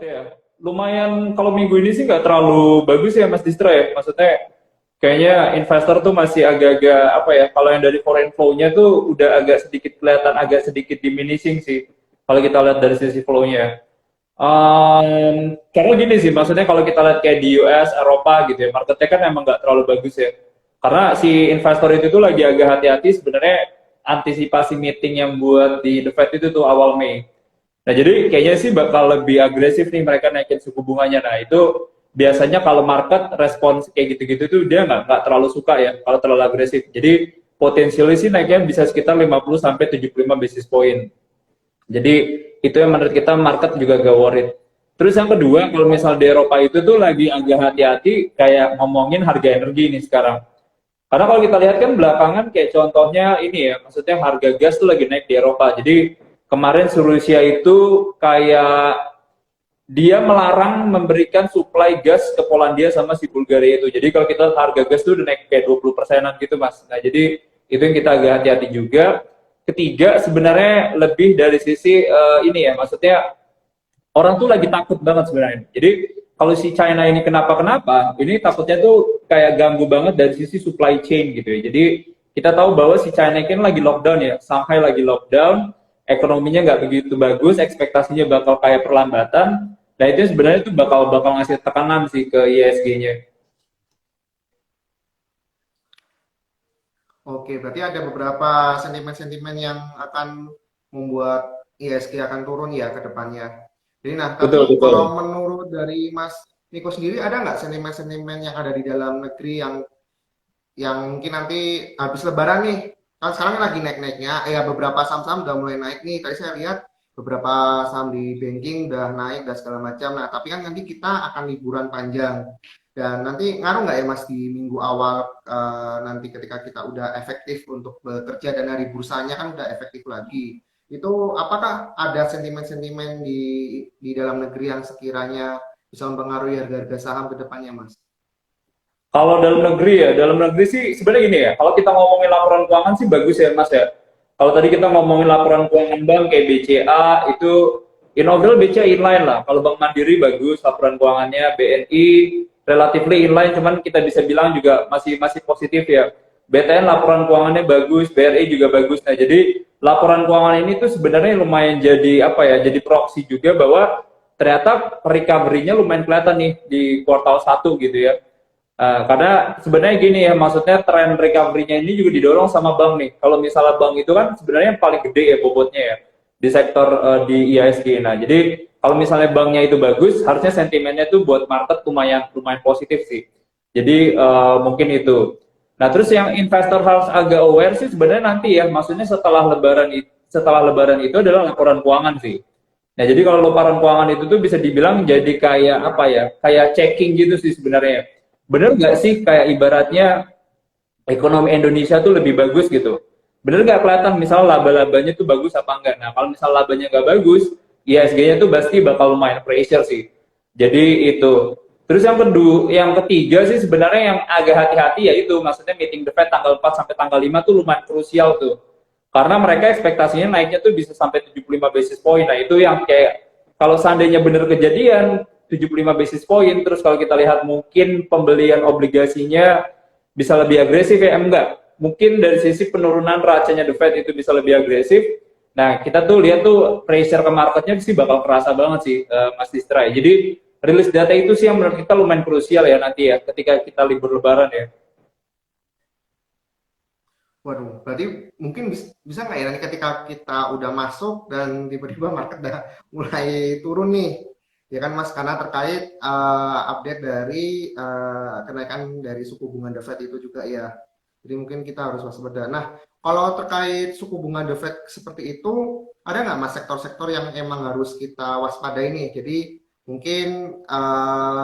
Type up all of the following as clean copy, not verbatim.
ya. Lumayan kalau minggu ini sih nggak terlalu bagus ya Mas Distra ya. Maksudnya kayaknya investor tuh masih agak-agak apa ya, kalau yang dari foreign flow-nya tuh udah agak sedikit kelihatan agak sedikit diminishing sih kalau kita lihat dari sisi flow-nya. Karena gini sih, maksudnya kalau kita lihat kayak di US, Eropa gitu ya, marketnya kan emang nggak terlalu bagus ya. Karena si investor itu tuh lagi agak hati-hati sebenarnya antisipasi meeting yang buat di The Fed itu tuh awal Mei. Nah, jadi kayaknya sih bakal lebih agresif nih mereka naikin suku bunganya. Nah, itu biasanya kalau market respons kayak gitu-gitu tuh dia nggak terlalu suka ya kalau terlalu agresif. Jadi potensialnya sih naiknya bisa sekitar 50 sampai 75 basis point. Jadi itu yang menurut kita market juga gak worried. Terus yang kedua, kalau misal di Eropa itu tuh lagi agak hati-hati kayak ngomongin harga energi nih sekarang. Karena kalau kita lihat kan belakangan kayak contohnya ini ya, maksudnya harga gas tuh lagi naik di Eropa. Jadi kemarin Rusia itu kayak dia melarang memberikan suplai gas ke Polandia sama si Bulgaria itu. Jadi kalau kita harga gas tuh udah naik kayak 20%-an gitu Mas. Nah jadi itu yang kita agak hati-hati juga. Ketiga sebenarnya lebih dari sisi ini ya, maksudnya orang tuh lagi takut banget sebenarnya. Jadi kalau si China ini kenapa-kenapa, ini takutnya tuh kayak ganggu banget dari sisi supply chain gitu ya. Jadi kita tahu bahwa si China ini lagi lockdown ya, Shanghai lagi lockdown, ekonominya nggak begitu bagus, ekspektasinya bakal kayak perlambatan. Nah itu sebenarnya tuh bakal ngasih tekanan sih ke ISG-nya. Oke, berarti ada beberapa sentimen-sentimen yang akan membuat ISG akan turun ya ke depannya. Jadi nah, Betul, tapi betul. kalau menurut dari Mas Niko sendiri ada nggak sentimen-sentimen yang ada di dalam negeri yang mungkin nanti habis Lebaran nih, kan sekarang lagi naik-naiknya, ya beberapa saham-saham udah mulai naik nih. Tadi saya lihat beberapa saham di banking udah naik dan segala macam. Nah, tapi kan nanti kita akan liburan panjang. Dan nanti ngaruh nggak ya Mas di minggu awal nanti ketika kita udah efektif untuk bekerja dan hari bursanya kan udah efektif lagi. Itu apakah ada sentimen-sentimen di dalam negeri yang sekiranya bisa mempengaruhi harga-harga saham ke depannya Mas? Kalau dalam negeri ya, dalam negeri sih sebenarnya gini ya, kalau kita ngomongin laporan keuangan sih bagus ya Mas ya. Kalau tadi kita ngomongin laporan keuangan bank kayak BCA itu inaugural BCA inline lah. Kalau Bank Mandiri bagus laporan keuangannya, BNI relatively inline, cuman kita bisa bilang juga masih masih positif ya. BTN laporan keuangannya bagus, BRI juga bagus. Nah, jadi laporan keuangan ini tuh sebenarnya lumayan jadi apa ya? Jadi proksi juga bahwa ternyata recovery-nya lumayan kelihatan nih di kuartal 1 gitu ya. Karena sebenarnya gini ya, maksudnya tren recovery-nya ini juga didorong sama bank nih. Kalau misalnya bank itu kan sebenarnya yang paling gede ya bobotnya ya di sektor di IISG. Nah, jadi kalau misalnya banknya itu bagus, harusnya sentimennya tuh buat market lumayan lumayan positif sih. Jadi mungkin itu. Nah, terus yang investor harus agak aware sih sebenarnya nanti ya, maksudnya setelah lebaran itu adalah laporan keuangan sih. Nah, jadi kalau laporan keuangan itu tuh bisa dibilang jadi kayak apa ya? Kayak checking gitu sih sebenarnya. Bener nggak sih kayak ibaratnya ekonomi Indonesia tuh lebih bagus gitu. Bener nggak kelihatan misalnya laba-labanya tuh bagus apa enggak. Nah kalau misalnya labanya nggak bagus, ISG-nya tuh pasti bakal lumayan pressure sih. Jadi itu. Terus yang kedua, yang ketiga sih sebenarnya yang agak hati-hati ya itu, maksudnya meeting the Fed tanggal 4 sampai tanggal 5 tuh lumayan krusial tuh. Karena mereka ekspektasinya naiknya tuh bisa sampai 75 basis point. Nah itu yang kayak kalau seandainya bener kejadian 75 basis point, terus kalau kita lihat mungkin pembelian obligasinya bisa lebih agresif ya, enggak. Mungkin dari sisi penurunan racanya The Fed itu bisa lebih agresif. Nah, kita tuh lihat tuh pressure ke marketnya sih bakal kerasa banget sih, Mas Distra. Jadi, rilis data itu sih yang menurut kita lumayan krusial ya nanti ya, ketika kita libur lebaran ya. Waduh, berarti mungkin bisa nggak ya nanti ketika kita udah masuk dan tiba-tiba market udah mulai turun nih, ya kan Mas, karena terkait update dari kenaikan dari suku bunga The Fed itu juga ya. Jadi mungkin kita harus waspada. Nah, kalau terkait suku bunga The Fed seperti itu, ada nggak Mas sektor-sektor yang emang harus kita waspadai nih? Jadi mungkin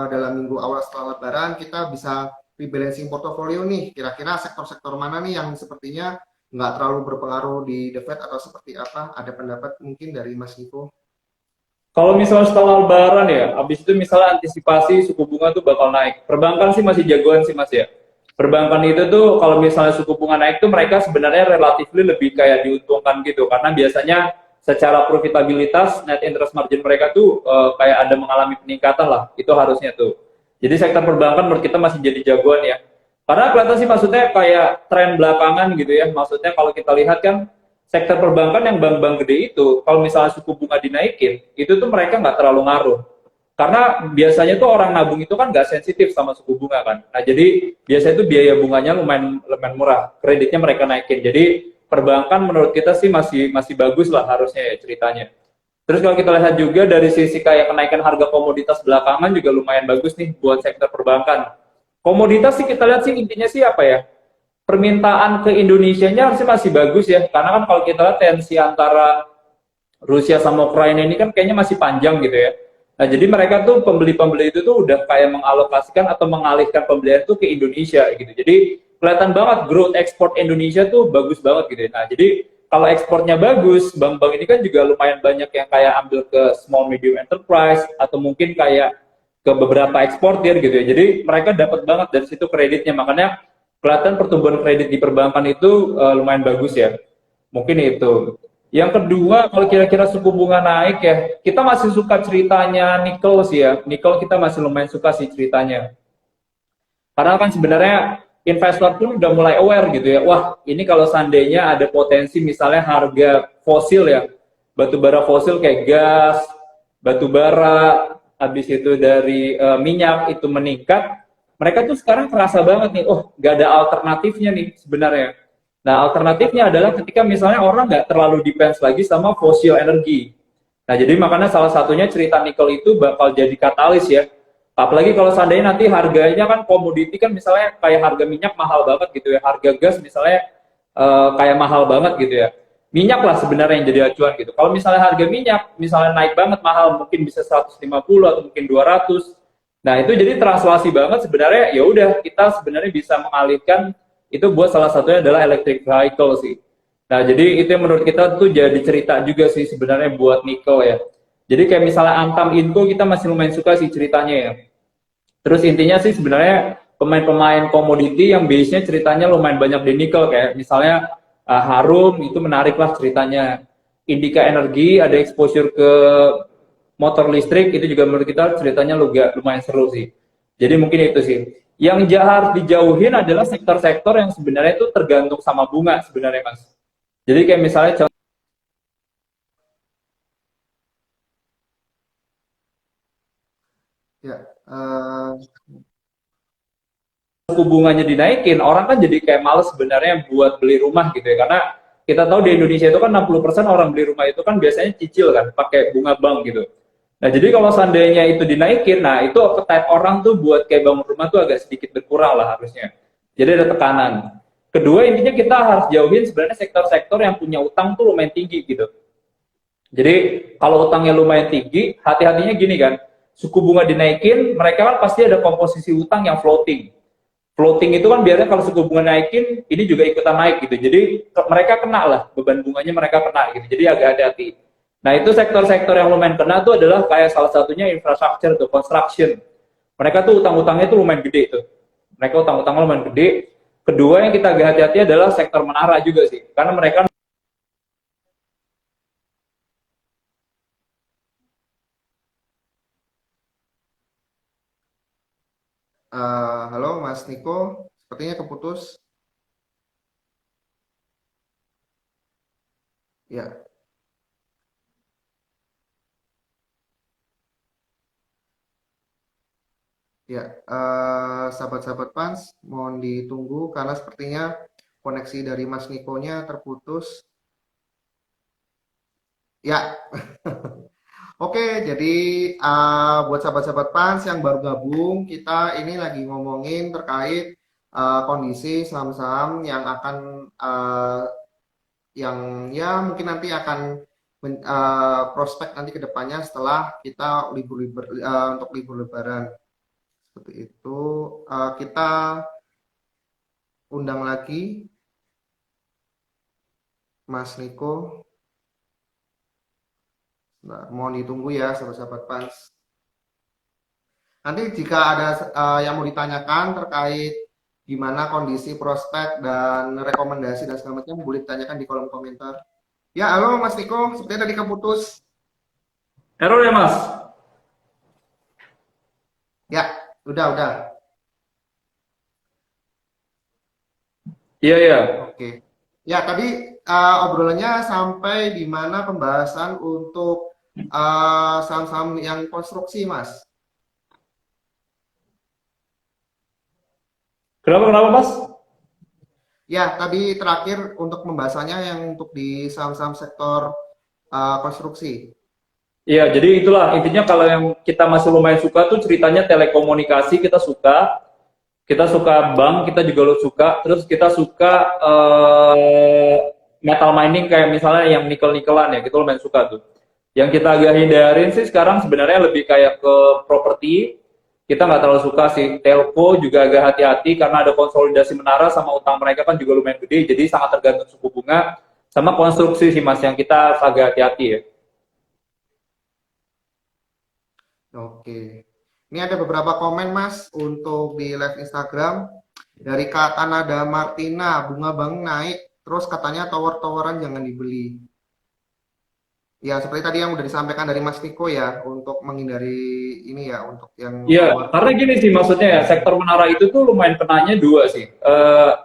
dalam minggu awal setelah Lebaran kita bisa rebalancing portofolio nih, kira-kira sektor-sektor mana nih yang sepertinya nggak terlalu berpengaruh di The Fed atau seperti apa? Ada pendapat mungkin dari Mas Niko? Kalau misalnya setelah lebaran ya, habis itu misalnya antisipasi suku bunga tuh bakal naik. Perbankan sih masih jagoan sih Mas ya. Perbankan itu tuh kalau misalnya suku bunga naik tuh mereka sebenarnya relatif lebih kayak diuntungkan gitu. Karena biasanya secara profitabilitas net interest margin mereka tuh kayak ada mengalami peningkatan lah, itu harusnya tuh. Jadi sektor perbankan menurut kita masih jadi jagoan ya. Karena kelihatan sih maksudnya kayak tren belakangan gitu ya. Maksudnya kalau kita lihat kan sektor perbankan yang bank-bank gede itu, kalau misalnya suku bunga dinaikin, itu tuh mereka nggak terlalu ngaruh. Karena biasanya tuh orang nabung itu kan nggak sensitif sama suku bunga kan. Nah jadi biasanya tuh biaya bunganya lumayan lumayan murah, kreditnya mereka naikin. Jadi perbankan menurut kita sih masih masih bagus lah harusnya ya ceritanya. Terus kalau kita lihat juga dari sisi kayak kenaikan harga komoditas belakangan juga lumayan bagus nih buat sektor perbankan. Komoditas sih kita lihat sih intinya sih apa ya? Permintaan ke Indonesianya harusnya masih bagus ya. Karena kan kalau kita lihat tensi antara Rusia sama Ukraina ini kan kayaknya masih panjang gitu ya. Nah, jadi mereka tuh pembeli-pembeli itu tuh udah kayak mengalokasikan atau mengalihkan pembelian tuh ke Indonesia gitu. Jadi kelihatan banget growth ekspor Indonesia tuh bagus banget gitu ya. Nah, jadi kalau ekspornya bagus, bank-bank ini kan juga lumayan banyak yang kayak ambil ke small medium enterprise atau mungkin kayak ke beberapa eksportir gitu ya. Jadi mereka dapat banget dari situ kreditnya. Makanya kelihatan pertumbuhan kredit di perbankan itu lumayan bagus ya. Mungkin itu. Yang kedua, kalau kira-kira suku bunga naik ya, kita masih suka ceritanya nikel sih ya. Nikel kita masih lumayan suka sih ceritanya. Karena kan sebenarnya investor pun udah mulai aware gitu ya. Wah, ini kalau seandainya ada potensi misalnya harga fosil ya, batu bara fosil kayak gas, batu bara, habis itu dari minyak itu meningkat, mereka tuh sekarang kerasa banget nih, oh nggak ada alternatifnya nih sebenarnya. Nah, alternatifnya adalah ketika misalnya orang nggak terlalu depends lagi sama fosil energi. Nah, jadi makanya salah satunya cerita nikel itu bakal jadi katalis ya. Apalagi kalau seandainya nanti harganya kan komoditi kan misalnya kayak harga minyak mahal banget gitu ya. Harga gas misalnya kayak mahal banget gitu ya. Minyak lah sebenarnya yang jadi acuan gitu. Kalau misalnya harga minyak misalnya naik banget mahal mungkin bisa 150 atau mungkin 200. Nah, itu jadi translasi banget sebenarnya ya udah kita sebenarnya bisa mengalihkan itu buat salah satunya adalah electric vehicle sih. Nah, jadi itu yang menurut kita tuh jadi cerita juga sih sebenarnya buat nikel ya. Jadi kayak misalnya Antam Inco kita masih lumayan suka sih ceritanya ya. Terus intinya sih sebenarnya pemain-pemain komoditi yang base-nya ceritanya lumayan banyak di nikel kayak misalnya Harum itu menarik lah ceritanya. Indika Energi ada exposure ke motor listrik itu juga menurut kita ceritanya lumayan seru sih. Jadi mungkin itu sih. Yang harus dijauhin adalah sektor-sektor yang sebenarnya itu tergantung sama bunga sebenarnya Mas. Jadi kayak misalnya Ya, eh, suku bunganya dinaikin, orang kan jadi kayak males sebenarnya buat beli rumah gitu ya. Karena kita tahu di Indonesia itu kan 60% orang beli rumah itu kan biasanya cicil kan, pakai bunga bank gitu. Nah, jadi kalau seandainya itu dinaikin, nah itu appetite orang tuh buat kayak bangun rumah tuh agak sedikit berkurang lah harusnya. Jadi ada tekanan. Kedua, intinya kita harus jauhin sebenarnya sektor-sektor yang punya utang tuh lumayan tinggi gitu. Jadi kalau utangnya lumayan tinggi, hati-hatinya gini kan, suku bunga dinaikin, mereka kan pasti ada komposisi utang yang floating. Floating itu kan biasanya kalau suku bunga naikin, ini juga ikutan naik gitu. Jadi mereka kena lah, beban bunganya mereka kena gitu. Jadi agak hati-hati. Nah itu sektor-sektor yang lumayan kena tuh adalah kayak salah satunya infrastructure tuh, construction. Mereka tuh utang-utangnya tuh lumayan gede tuh. Mereka utang-utangnya lumayan gede. Kedua yang kita agak hati-hati adalah sektor menara juga sih. Karena mereka halo Mas Niko, sepertinya keputus. Ya, ya, sahabat-sahabat Pans, mohon ditunggu karena sepertinya koneksi dari Mas Nikonya terputus. Ya, oke, jadi buat sahabat-sahabat Pans yang baru gabung, kita ini lagi ngomongin terkait kondisi saham-saham yang akan yang ya mungkin nanti akan prospek nanti ke depannya setelah kita libur-libur untuk libur Lebaran. Seperti itu, kita undang lagi Mas Niko. Nah, mohon ditunggu ya sahabat-sahabat Pans. Nanti jika ada yang mau ditanyakan terkait gimana kondisi prospek dan rekomendasi dan segala macam boleh ditanyakan di kolom komentar. Ya, halo Mas Niko, sepertinya tadi keputus. Error ya Mas? Ya, udah. Iya, iya. Oke. Ya, tadi obrolannya sampai di mana pembahasan untuk saham-saham yang konstruksi, Mas. Kenapa Mas? Ya, tadi terakhir untuk pembahasannya yang untuk di saham-saham sektor konstruksi. Iya, jadi itulah intinya kalau yang kita masih lumayan suka tuh ceritanya telekomunikasi kita suka bank, kita juga lo suka, terus kita suka metal mining kayak misalnya yang nikel-nikelan ya, kita lumayan suka tuh. Yang kita agak hindarin sih sekarang sebenarnya lebih kayak ke properti, kita nggak terlalu suka sih. Telco juga agak hati-hati karena ada konsolidasi menara sama utang mereka kan juga lumayan gede, jadi sangat tergantung suku bunga sama konstruksi sih mas yang kita agak hati-hati ya. Oke. Ini ada beberapa komen, Mas, untuk di live Instagram. Dari Kak Tanada Martina, bunga bank naik, terus katanya tower-toweran jangan dibeli. Ya, seperti tadi yang udah disampaikan dari Mas Niko ya, untuk menghindari ini ya, untuk yang Iya, tower. karena gini sih maksudnya ya, sektor menara itu tuh lumayan kenanya dua sih.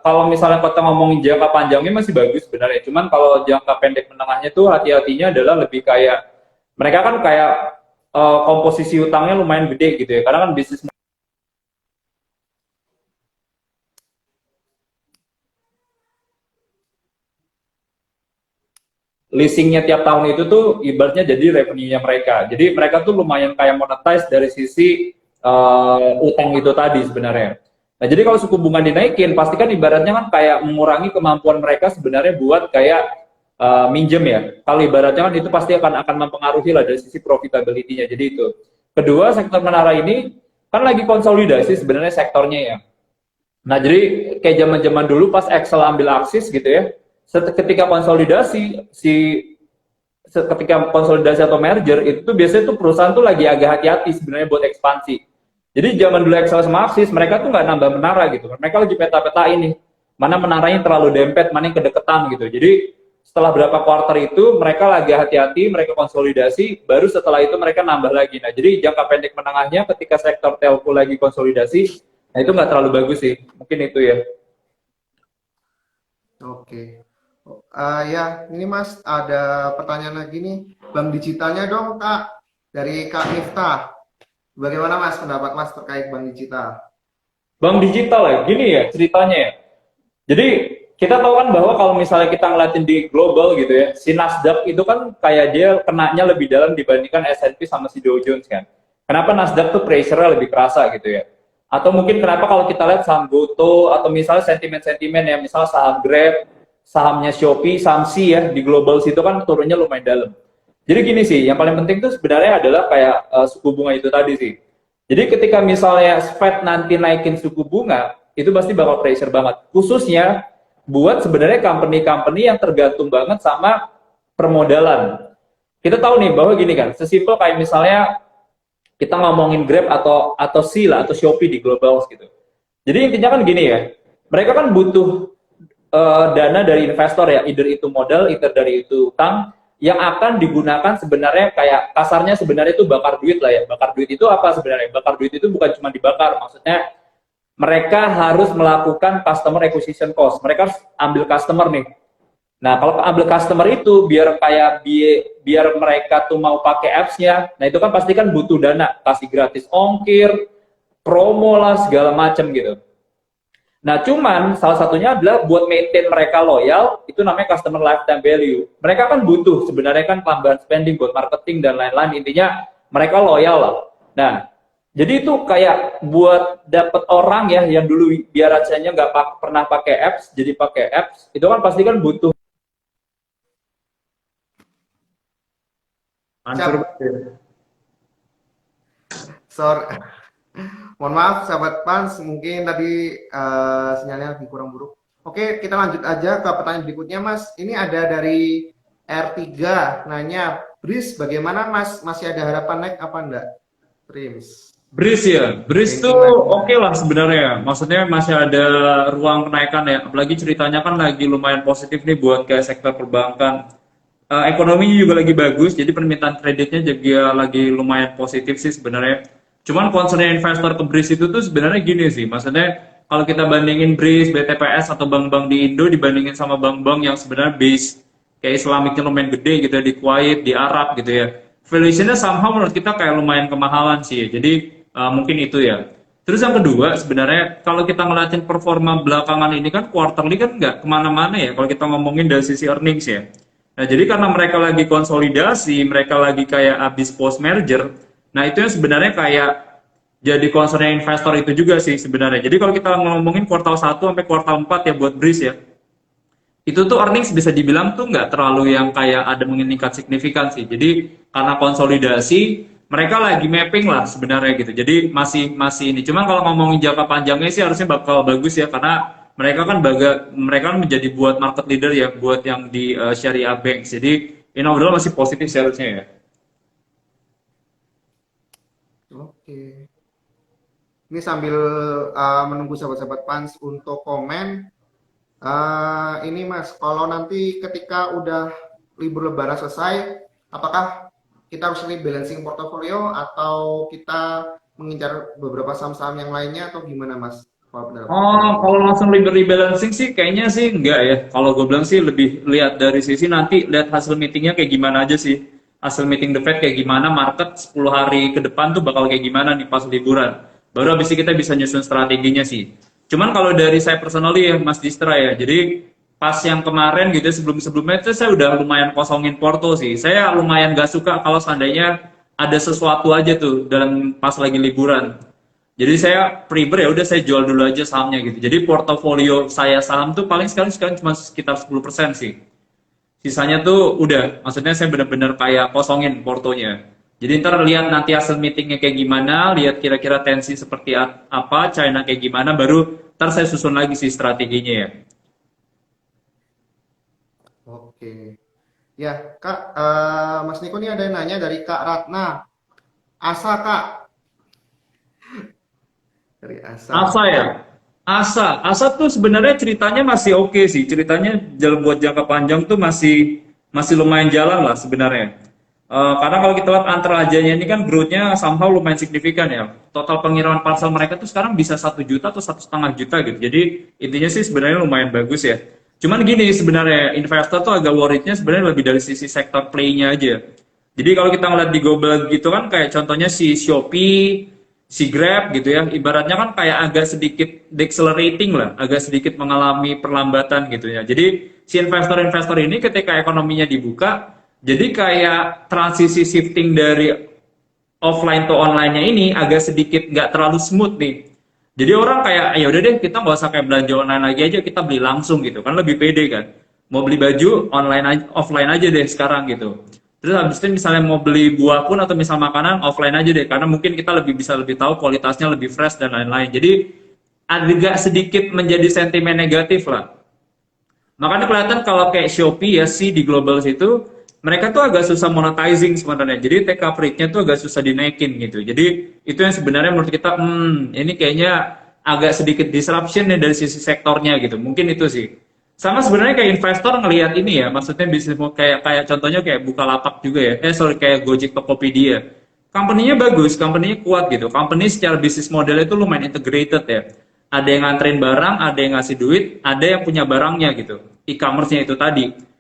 Kalau misalnya kita ngomongin jangka panjangnya masih bagus sebenarnya, cuman kalau jangka pendek menengahnya tuh hati-hatinya adalah lebih kayak mereka kan kayak komposisi utangnya lumayan gede gitu ya, karena kan bisnis leasingnya tiap tahun itu tuh ibaratnya jadi revenue-nya mereka. Jadi mereka tuh lumayan kayak monetize dari sisi utang itu tadi sebenarnya. Nah, jadi kalau suku bunga dinaikin, pasti kan ibaratnya kan kayak mengurangi kemampuan mereka sebenarnya buat kayak minjem ya. Kalau ibaratnya kan itu pasti akan mempengaruhi lah dari sisi profitability-nya. Jadi itu. Kedua, sektor menara ini kan lagi konsolidasi sebenarnya sektornya ya. Nah, jadi kayak zaman-zaman dulu pas Excel ambil Axis gitu ya, ketika konsolidasi ketika konsolidasi atau merger itu tuh biasanya tuh perusahaan tuh lagi agak hati-hati sebenarnya buat ekspansi. Jadi zaman dulu Excel sama Axis mereka tuh nggak nambah menara gitu. Mereka lagi peta-peta ini mana menaranya terlalu dempet, mana yang kedeketan gitu. Jadi setelah berapa quarter itu mereka lagi hati-hati, mereka konsolidasi, baru setelah itu mereka nambah lagi. Nah, jadi jangka pendek menengahnya ketika sektor telco lagi konsolidasi, nah itu nggak terlalu bagus sih. Mungkin itu ya. Oke. Ya, ini Mas, ada pertanyaan lagi nih. Bank digitalnya dong, Kak. Dari Kak Miftah. Bagaimana Mas pendapat Mas terkait bank digital? Bank digital ya, gini ya ceritanya ya. Jadi kita tahu kan bahwa kalau misalnya kita ngeliatin di global gitu ya, si Nasdaq itu kan kayak dia kenanya lebih dalam dibandingkan S&P sama si Dow Jones kan. Kenapa Nasdaq tuh pressure-nya lebih kerasa gitu ya? Atau mungkin kenapa kalau kita lihat saham Goto atau misalnya sentimen-sentimen ya, misalnya saham Grab, sahamnya Shopee, saham C ya di global situ kan turunnya lumayan dalam. Jadi gini sih, yang paling penting tuh sebenarnya adalah kayak suku bunga itu tadi sih. Jadi ketika misalnya Fed nanti naikin suku bunga, itu pasti bakal pressure banget. Khususnya buat sebenarnya company-company yang tergantung banget sama permodalan. Kita tahu nih bahwa gini kan, sesimpel kayak misalnya kita ngomongin Grab atau C lah atau Shopee di global gitu. Jadi intinya kan gini ya, mereka kan butuh dana dari investor ya, either itu modal, either dari itu utang yang akan digunakan sebenarnya kayak kasarnya sebenarnya itu bakar duit lah ya. Bakar duit itu apa sebenarnya? Bakar duit itu bukan cuma dibakar, maksudnya mereka harus melakukan customer acquisition cost. Mereka harus ambil customer nih. Nah, kalau ambil customer itu biar kayak biar mereka tuh mau pakai apps-nya, nah itu kan pasti kan butuh dana, kasih gratis ongkir, promo lah segala macam gitu. Nah, cuman salah satunya adalah buat maintain mereka loyal, itu namanya customer lifetime value. Mereka kan butuh sebenarnya kan tambahan spending buat marketing dan lain-lain. Intinya mereka loyal lah. Nah, jadi itu kayak buat dapet orang ya yang dulu biasanya nggak pernah pakai apps, jadi pakai apps, itu kan pasti kan butuh. Hancur Siap. banget. Sorry. Mohon maaf, sahabat Pans, mungkin tadi sinyalnya lebih kurang buruk. Oke, kita lanjut aja ke pertanyaan berikutnya, Mas. Ini ada dari R3, nanya, Bris, bagaimana Mas? Masih ada harapan naik apa enggak? Prims. Breeze ya, Breeze tuh oke lah sebenarnya. Maksudnya masih ada ruang kenaikan ya. Apalagi ceritanya kan lagi lumayan positif nih buat kayak sektor perbankan. ekonominya juga lagi bagus, jadi permintaan kreditnya juga lagi lumayan positif sih sebenarnya. Cuman concern investor ke BRIS itu tuh sebenarnya gini sih, maksudnya kalau kita bandingin BRIS, BTPS atau bank-bank di Indo dibandingin sama bank-bank yang sebenarnya base kayak Islamicnya lumayan gede gitu ya, di Kuwait, di Arab gitu ya. Valuationnya somehow menurut kita kayak lumayan kemahalan sih ya. Jadi mungkin itu ya. Terus yang kedua sebenarnya kalau kita ngeliatin performa belakangan ini kan quarterly kan nggak kemana-mana ya kalau kita ngomongin dari sisi earnings ya. Nah, jadi karena mereka lagi konsolidasi, mereka lagi kayak abis post merger, nah itu yang sebenarnya kayak jadi concern investor itu juga sih sebenarnya. Jadi kalau kita ngomongin kuartal 1 sampai kuartal 4 ya buat BRIS ya, itu tuh earnings bisa dibilang tuh nggak terlalu yang kayak ada meningkat signifikan sih. Jadi karena konsolidasi, mereka lagi mapping lah sebenarnya gitu. Jadi masih masih ini. Cuman kalau ngomongin jangka panjangnya sih harusnya bakal bagus ya karena mereka kan menjadi buat market leader ya buat yang di Syariah Banks. Jadi in overall masih positif sih harusnya ya. Oke. Ini sambil menunggu sahabat-sahabat Pans untuk komen. Ini Mas, kalau nanti ketika udah libur Lebaran selesai, apakah kita harus rebalancing portofolio atau kita mengincar beberapa saham-saham yang lainnya atau gimana Mas? Kalau Oh, pendapat kalau Mas. langsung rebalancing sih kayaknya sih enggak ya. Kalau gue bilang sih lebih lihat dari sisi nanti lihat hasil meetingnya kayak gimana aja sih. Hasil meeting The Fed kayak gimana, market 10 hari ke depan tuh bakal kayak gimana nih pas liburan. Baru habis itu kita bisa nyusun strateginya sih. Cuman kalau dari saya personally ya Mas Distra ya. Jadi pas yang kemarin gitu sebelum-sebelumnya itu saya udah lumayan kosongin porto sih. Saya lumayan gak suka kalau seandainya ada sesuatu aja tuh dalam pas lagi liburan. Jadi saya prefer ya udah saya jual dulu aja sahamnya gitu. Jadi portofolio saya saham tuh paling sekali sekarang cuma sekitar 10% sih. Sisanya tuh udah, maksudnya saya benar-benar kayak kosongin portonya. Jadi ntar lihat nanti hasil meetingnya kayak gimana, lihat kira-kira tensi seperti apa, China kayak gimana, baru ntar saya susun lagi sih strateginya ya. Oke. Ya, Kak, Mas Niko ini ada yang nanya dari Kak Ratna. Asa, Kak. Dari Asa Asa. ya? Asa tuh sebenarnya ceritanya masih oke sih. Ceritanya jalan buat jangka panjang tuh masih masih lumayan jalan lah sebenarnya. Karena kalau kita lihat antara ajanya ini kan growth-nya somehow lumayan signifikan ya. Total pengiriman parcel mereka tuh sekarang bisa 1 juta atau 1,5 juta gitu. Jadi intinya sih sebenarnya lumayan bagus ya. Cuman gini sebenarnya investor tuh agak worried-nya sebenarnya lebih dari sisi sektor play-nya aja. Jadi kalau kita ngeliat di global gitu kan kayak contohnya si Shopee, si Grab gitu ya, ibaratnya kan kayak agak sedikit decelerating lah, agak sedikit mengalami perlambatan gitu ya. Jadi si investor-investor ini ketika ekonominya dibuka, jadi kayak transisi shifting dari offline to online-nya ini agak sedikit nggak terlalu smooth nih. Jadi orang kayak ya udah deh kita nggak usah kayak belanja online lagi aja kita beli langsung gitu kan lebih pede kan. Mau beli baju online aja, offline aja deh sekarang gitu. Terus habis itu misalnya mau beli buah pun atau misal makanan offline aja deh karena mungkin kita bisa lebih tahu kualitasnya lebih fresh dan lain-lain. Jadi agak sedikit menjadi sentimen negatif lah. Makanya kelihatan kalau kayak Shopee ya sih di global situ mereka tuh agak susah monetizing sebenarnya. Jadi take up rate-nya tuh agak susah dinaikin gitu. Jadi itu yang sebenarnya menurut kita ini kayaknya agak sedikit disruption ya dari sisi sektornya gitu. Mungkin itu sih. Sama sebenarnya kayak investor ngelihat ini ya, maksudnya bisnis kayak kayak contohnya kayak Bukalapak juga ya. Sorry kayak Gojek Tokopedia. Company-nya bagus, company-nya kuat gitu. Company secara bisnis model itu lumayan integrated ya. Ada yang nganterin barang, ada yang ngasih duit, ada yang punya barangnya gitu. E-commerce-nya itu tadi.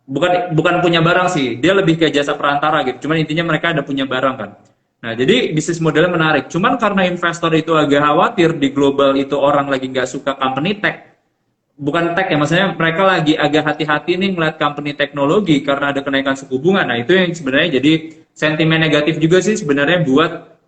Bukan bukan punya barang sih, dia lebih ke jasa perantara gitu. Cuman intinya mereka ada punya barang kan. Nah, jadi bisnis modelnya menarik. Cuman karena investor itu agak khawatir di global itu orang lagi nggak suka company tech, bukan tech ya, maksudnya mereka lagi agak hati-hati nih ngeliat company teknologi karena ada kenaikan suku bunga. Nah, itu yang sebenarnya jadi sentimen negatif juga sih sebenarnya buat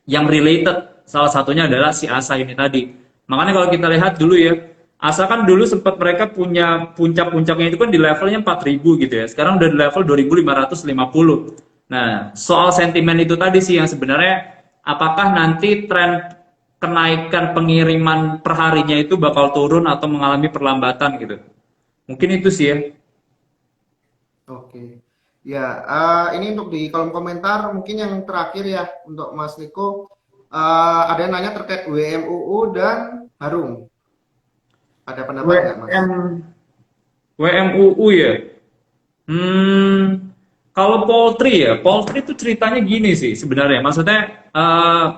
yang related. Salah satunya adalah si ASA ini tadi. Makanya kalau kita lihat dulu ya, ASA kan dulu sempat mereka punya puncak-puncaknya itu kan di levelnya 4.000 gitu ya. Sekarang udah di level 2.550. Nah, soal sentimen itu tadi sih yang sebenarnya apakah nanti tren kenaikan pengiriman perharinya itu bakal turun atau mengalami perlambatan gitu. Mungkin itu sih ya. Oke. Ya, ini untuk di kolom komentar mungkin yang terakhir ya untuk Mas Niko. Ada yang nanya terkait WMUU dan Harum. Ada pendapat nggak Mas? WM WMUU ya. Kalau poultry itu ceritanya gini sih sebenarnya. Maksudnya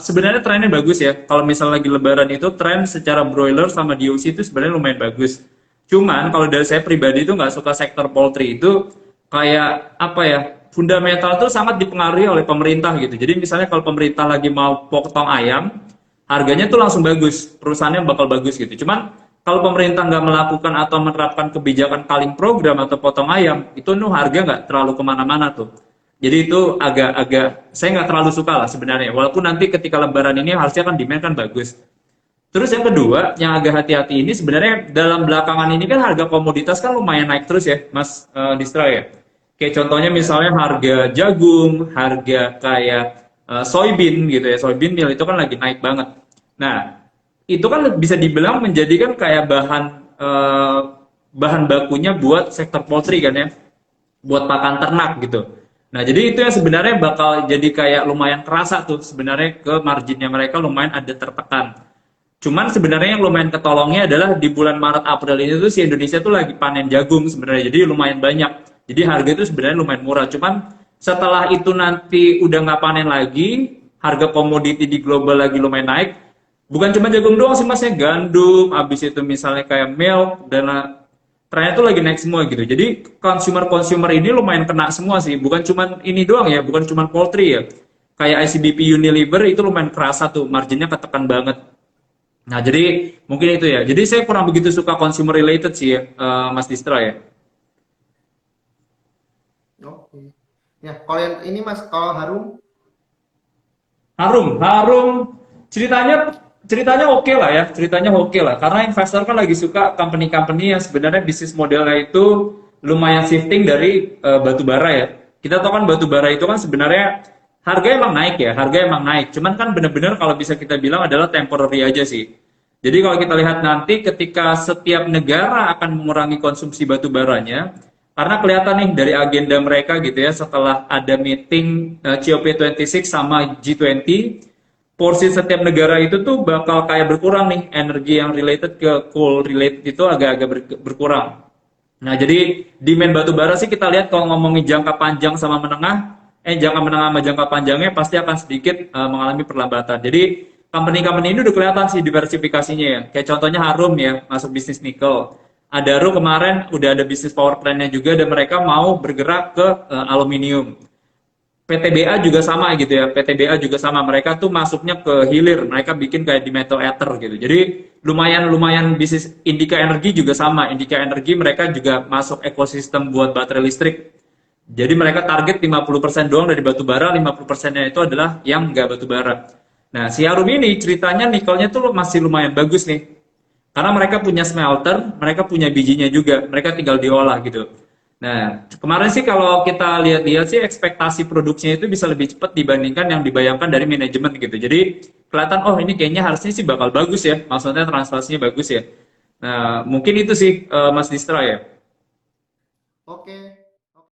sebenarnya trennya bagus ya. Kalau misalnya lagi Lebaran itu tren secara broiler sama DOC itu sebenarnya lumayan bagus. Cuman kalau dari saya pribadi itu nggak suka sektor poultry itu kayak apa ya? Fundamental itu sangat dipengaruhi oleh pemerintah gitu. Jadi misalnya kalau pemerintah lagi mau potong ayam, harganya tuh langsung bagus, perusahaannya bakal bagus gitu. Cuman kalau pemerintah nggak melakukan atau menerapkan kebijakan culling program atau potong ayam, itu nuh harga nggak terlalu kemana-mana tuh. Jadi itu agak-agak saya nggak terlalu suka lah sebenarnya. Walaupun nanti ketika Lebaran ini harusnya kan demand kan bagus. Terus yang kedua, yang agak hati-hati ini sebenarnya dalam belakangan ini kan harga komoditas kan lumayan naik terus ya, Mas Distra ya. Kayak contohnya Ya, misalnya harga jagung, harga kayak soybean gitu ya, soybean meal itu kan lagi naik banget. Nah, itu kan bisa dibilang menjadikan kayak bahan bakunya buat sektor poultry kan ya, buat pakan ternak gitu. Nah, jadi itu yang sebenarnya bakal jadi kayak lumayan kerasa tuh sebenarnya ke marginnya mereka lumayan ada tertekan. Cuman sebenarnya yang lumayan ketolongnya adalah di bulan Maret April ini tuh si Indonesia tuh lagi panen jagung sebenarnya. Jadi lumayan banyak. Jadi harga itu sebenarnya lumayan murah. Cuman setelah itu nanti udah nggak panen lagi, harga komoditi di global lagi lumayan naik. Bukan cuma jagung doang sih masnya, gandum, habis itu misalnya kayak milk dan trennya tuh lagi naik semua gitu. Jadi consumer ini lumayan kena semua sih. Bukan cuma ini doang ya, bukan cuma poultry ya. Kayak ICBP Unilever itu lumayan kerasa tuh, marginnya ketekan banget. Nah, jadi mungkin itu ya. Jadi saya kurang begitu suka consumer related sih ya, Mas Distra ya. oke. Ya, kalau yang ini Mas, kalau Harum, Harum, Harum ceritanya ceritanya oke lah ya, ceritanya oke lah. Karena investor kan lagi suka company-company yang sebenarnya bisnis modelnya itu lumayan shifting dari batu bara ya. Kita tahu kan batu bara itu kan sebenarnya harga emang naik ya, harga emang naik. Cuman kan benar-benar kalau bisa kita bilang adalah temporary aja sih. Jadi kalau kita lihat nanti ketika setiap negara akan mengurangi konsumsi batu baranya, karena kelihatan nih dari agenda mereka gitu ya, setelah ada meeting COP26 sama G20, porsi setiap negara itu tuh bakal kayak berkurang nih, energi yang related ke coal related itu agak-agak berkurang. Nah, jadi demand batu bara sih kita lihat kalau ngomongin jangka panjang sama menengah, jangka menengah sama jangka panjangnya pasti akan sedikit mengalami perlambatan. Jadi company-company ini udah kelihatan sih diversifikasinya ya. Kayak contohnya Harum ya, masuk bisnis nikel. Adaro kemarin udah ada bisnis power plant-nya juga dan mereka mau bergerak ke aluminium. PTBA juga sama gitu ya. PTBA juga sama. Mereka tuh masuknya ke hilir. Mereka bikin kayak di metal ether gitu. Jadi lumayan bisnis Indika Energi juga sama. Indika Energi mereka juga masuk ekosistem buat baterai listrik. Jadi mereka target 50% doang dari batu bara, 50%-nya itu adalah yang nggak batu bara. Nah, si Harum ini ceritanya nikelnya tuh masih lumayan bagus nih. Karena mereka punya smelter, mereka punya bijinya juga, mereka tinggal diolah gitu. Nah, kemarin sih kalau kita lihat-lihat sih ekspektasi produksinya itu bisa lebih cepat dibandingkan yang dibayangkan dari manajemen gitu. Jadi kelihatan, oh ini kayaknya harusnya sih bakal bagus ya, maksudnya translasinya bagus ya. Nah, mungkin itu sih Mas Distra ya. oke.